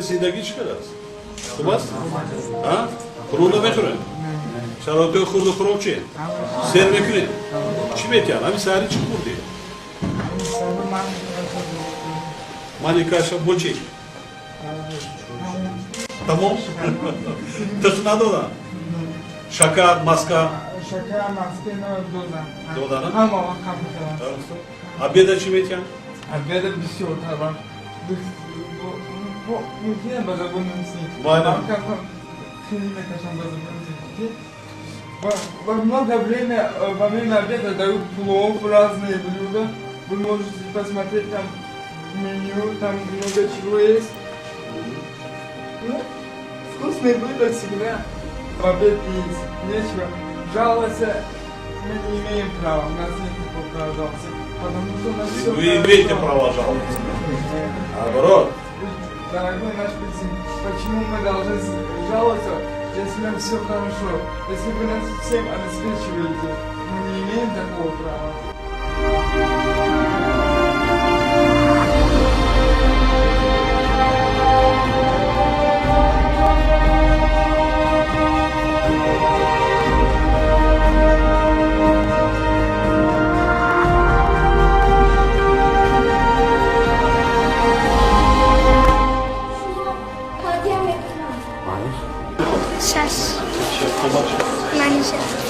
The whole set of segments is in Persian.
زندگی چی کرده است؟ خوب است؟ خورده میخوره؟ شرایط خورده خوراب چیه؟ سر میکنه؟ چی میتیان؟ همین سهری چی خوردی؟ مالکاش با چی؟ تمام؟ تخ ندادن؟ شکر، مسکه؟ شکر مسکه دادن؟ اما کم کردن. Abiyede çi میتیان؟ Abiyede bir şey oldu ama. Bu yine böyle bunun için. Aynen. Şimdi kaçan böyle bunun için. Много время во время обеда дают плов разные блюда. Вы можете посмотреть там меню, там много чего есть. Ну, вкусные блюда всегда в обед есть. Нечего. Жаловаться мы не имеем права, у нас нет такого права жаловаться. Потому что у нас все... Вы имеете право жаловаться. Наоборот. Дорогой наш президент, почему мы должны жаловаться, если нам все хорошо? Если вы нас всем обеспечиваете, мы не имеем такого права.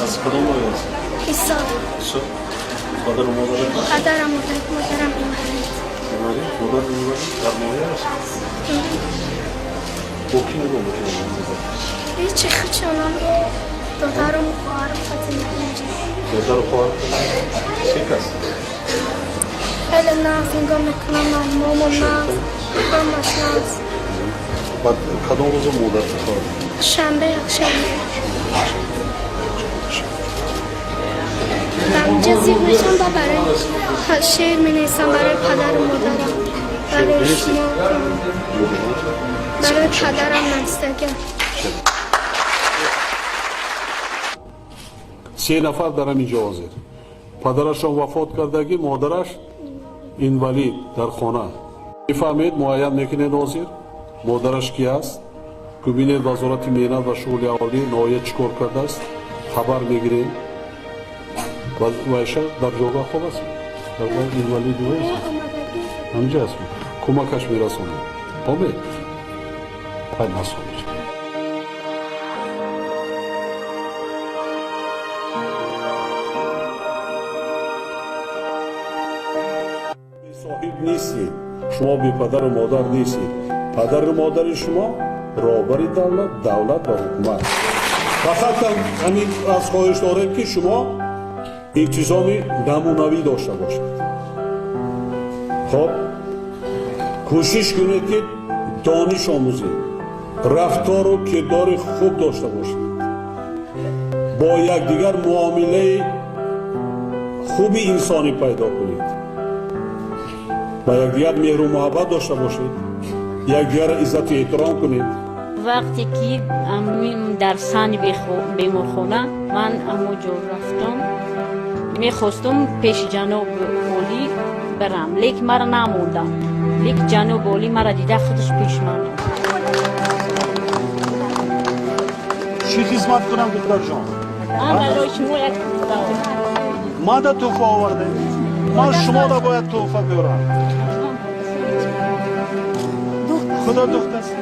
از کدوم آیاست؟ حساب حساب؟ پدر و مادرت؟ پدرم مادرم میماری؟ مادر میماری؟ در ماهی هست؟ با کی نگاه میکنم؟ هیچی خچانم دادرم و خواهرم فاطمه اینجا دادر و خواهر؟ چی کس؟ خیلی ناز نگاه میکنم ماما ناز ماماش ناز بعد کدوم روز مادر خواهر؟ شنبه یکشنبه در اینجا زیر میشم و برای شعر می نویسم برای پدر و مادرم برای شما برای پدرم نستگم سه نفر دارن اینجا حاضر پدرشان وفات کردگی مادرش اینوالید در خانه میفهمید معین میکنه ناظر مادرش کی است ببینید وزارت مهنت و شغل عالی نهایت چیکار کرده است خبر میگیریم و ایشان در جایگاه خوب است در جای اینوالید است همینجا است کمکش میرسونیم آمید باید نسونید صاحب نیستید شما بی پدر و مادر نیستید پدر و مادر شما رهبر دولت و حکومت فقط همین از خواهش داریم که شما التزام نمونوی داشته باشید خب کوشش کنید که دانش آموزید رفتار و کردار خوب داشته باشید با یکدیگر معامله خوبی انسانی پیدا کنید با یکدیگر مهر و محبت داشته باشید یکدیگر عزت و احترام کنید وقتی که درسانی بیمارخونه من اموجا رفتم میخواستم پیش جناب اولی برم لیک مرا نموندم لیک جناب اولی مرا دیده خودش پیش من چی خدمت کنم دکتر جان؟ برای شما یک ما دا توفه آورده من شما را باید توفه بیارم خدا دختر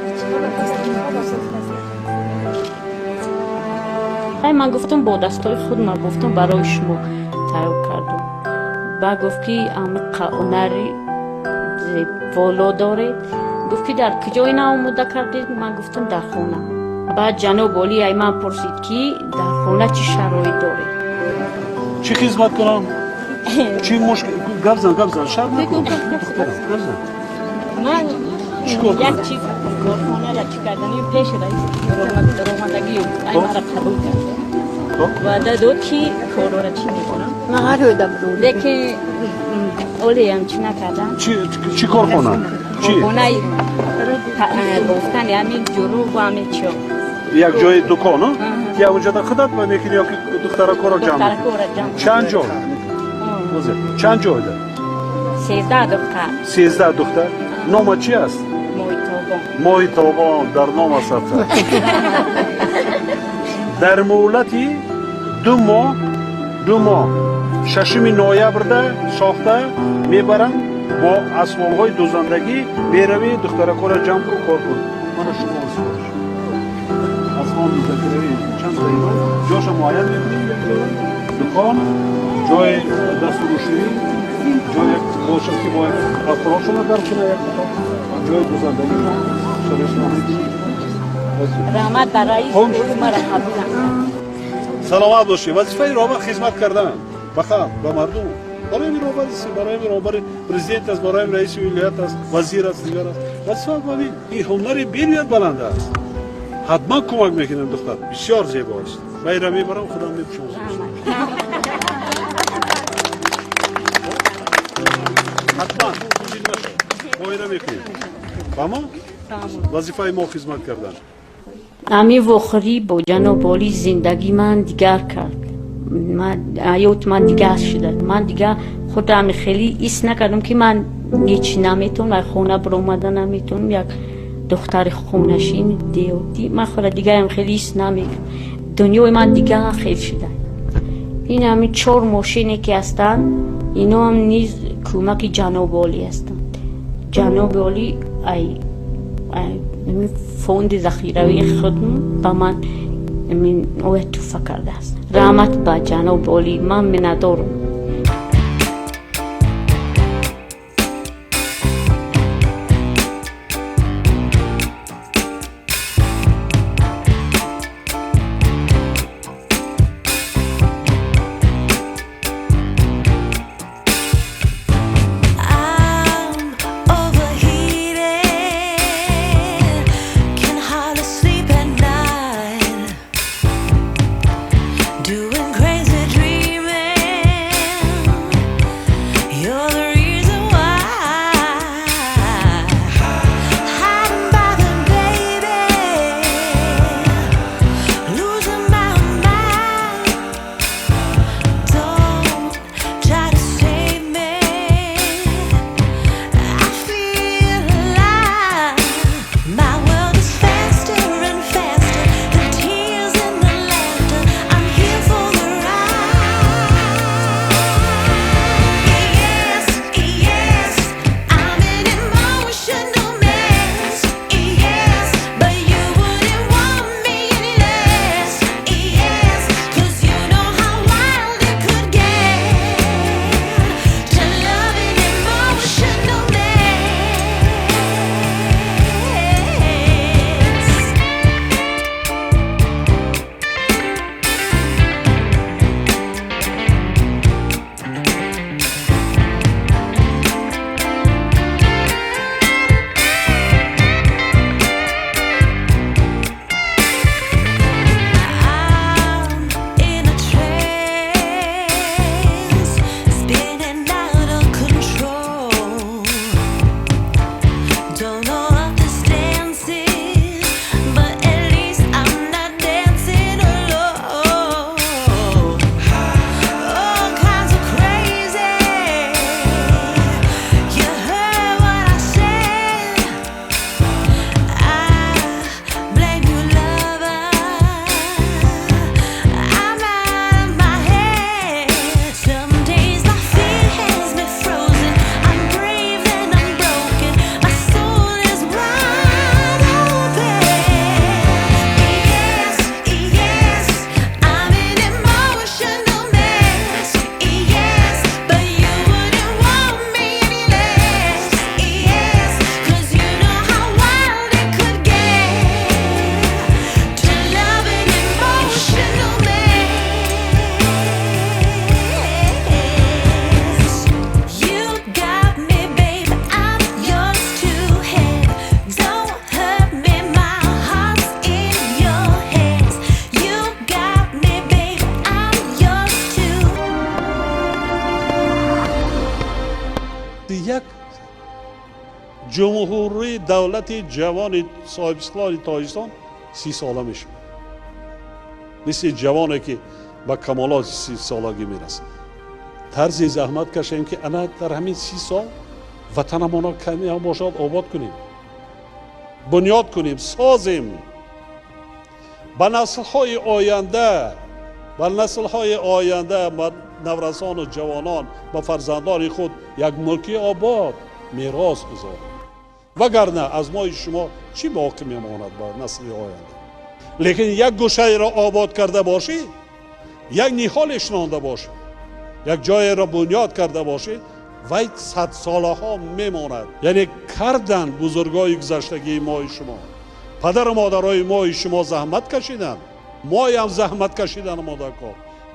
من گفتم با دستای خود من گفتم برای شما تیار کردم با گفت که عمق هنری والا دارید گفت که در کجای ناموده کردید من گفتم در خونه بعد جناب اولی ای من پرسید که در خونه چی شرایط دارید چی خدمت کنم؟ چی مشکل؟ گفزن شرم نکن گفزن من چی کار کنم؟ یک چیز کارخانه را چی کردنی پیش رومندگی ای مرا قبول کرد و داد که کارو را چی میکنم من لیکن اولی هم چی نکردم چی کارخانه؟ چی؟ کارخانه گفتن همین جروب و همین چی یک جای دکان ها؟ یا اونجا در خدمت میکنی یا که دختره کارا جمع چند جا؟ چند جا ده؟ 13 دختر 13 دختر؟ نام چی است؟ ماه تابان در نام سفر در مولتی دو ماه ششم نوامبر ده ساخته میبرن با اسباب‌های دوزندگی میروی دخترکو را جمع کن کار کن من شما اسباب اسباب مذاکره چند دقیقه جاش معین میکنیم دکان جای دستفروشی جای باشه که باید افرادشون رو در کنه یک جای دوزندگی رحمت برای مرا قبول سلامت باشی وظیفه رابط خدمت کردن بخیر به مردم برای می رابط است برای می رابط پرزیدنت است برای رئیس ولایت است وزیر است دیگر است وظیفه ببین این هنر بسیار بلند است حتما کمک میکنم دختر بسیار زیبا است من میبرم خدا میپوشم حتما ما میکنیم تمام وظیفه ما خدمت کردن امی وخری با جناب والی زندگی من دیگر کرد حیات من دیگر شده من دیگر خودم خیلی ایست نکردم که من هیچ نمیتونم خونه برآمدن نمیتونم یک دختر خونشین دیوتی من خود دیگر هم خیلی ایست نمیکنم دنیای من دیگر خیلی شده این همین 4 ماشینی که هستن اینا هم نیز کمک جناب والی هستن جناب والی ای فوند ذخیروی خودم با من اوه توفه کرده است رحمت با جناب والی من منادارم یک جمهوری دولت جوان صاحب استقلال تاجیکستان 30 ساله میشه مثل جوانی که به کمالات 30 سالگی میرسه طرز زحمت کشیم که انا در همین 30 سال وطنمون کمی هم باشد آباد کنیم بنیاد کنیم، سازیم. به نسل‌های آینده، نورسان و جوانان و فرزندان خود یک ملکی آباد میراث گذاریم. وگرنه از ما شما چی باقی میماند با نسل آینده؟ لیکن یک گوشه را آباد کرده باشی، یک نهالش رانده باشی، یک جای را بنیاد کرده باشی، وی 100 ساله ها میماند. یعنی کردن بزرگای گذشتگی ما شما، پدر و مادرای ما شما زحمت کشیدن، ما هم زحمت کشیدن ما در کار،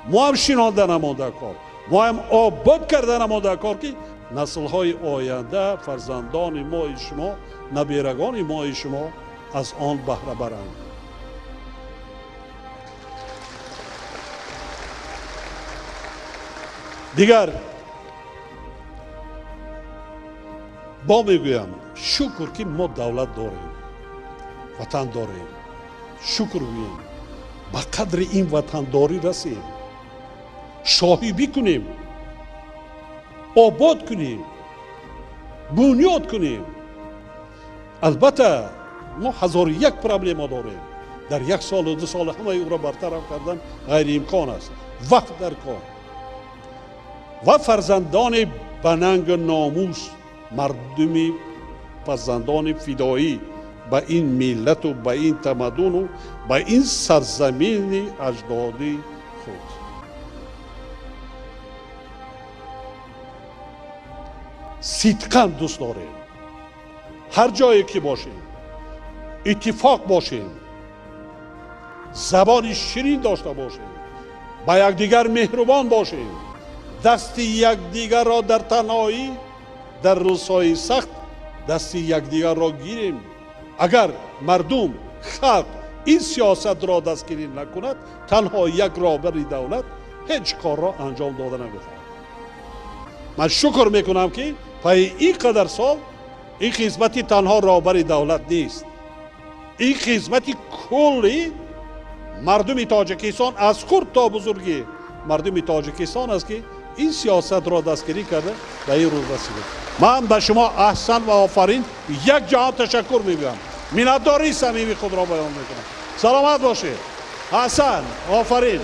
ما هم شناندن ما در کار، ما هم آباد کردن ما در کار که نسل های آینده، فرزندان ما شما، نبیرگان ما شما از آن بهره برند. دیگر با میگویم شکر که ما دولت داریم، وطن داریم، شکر بگوییم، به قدر این وطنداری رسیم، شاهی کنیم، آباد کنیم، بنیاد کنیم. البته ما 1001 پرابلم داریم، در 1 سال و 2 سال همه او را برطرف کردن غیر امکان است. وقت در کار و فرزندان بننگ ناموس، مردمی فرزندان فدایی به این ملت و به این تمدن و به این سرزمین اجدادی خود. صدقاً دوست داریم هر جایی که باشیم اتفاق باشیم، زبان شیرین داشته باشیم، با یکدیگر مهربان باشیم، دست یکدیگر را در تنهایی در روزهای سخت دست یکدیگر را گیریم. اگر مردم، خلق این سیاست را دستگیری نکند، تنها یک رهبر دولت هیچ کار را انجام داده نمی‌تواند. من شکر میکنم که پای این قدر سال این خدمتی تنها رهبر دولت نیست، این خدمتی کلی مردم تاجیکستان از خرد تا بزرگی مردم تاجیکستان است که این سیاست را دستگیری کرده به این روز رسیده. من به شما احسان و آفرین یک جهان تشکر میگویم، منتداری صمیمی خود را بیان میکنم. سلامت باشید. احسان، آفرین.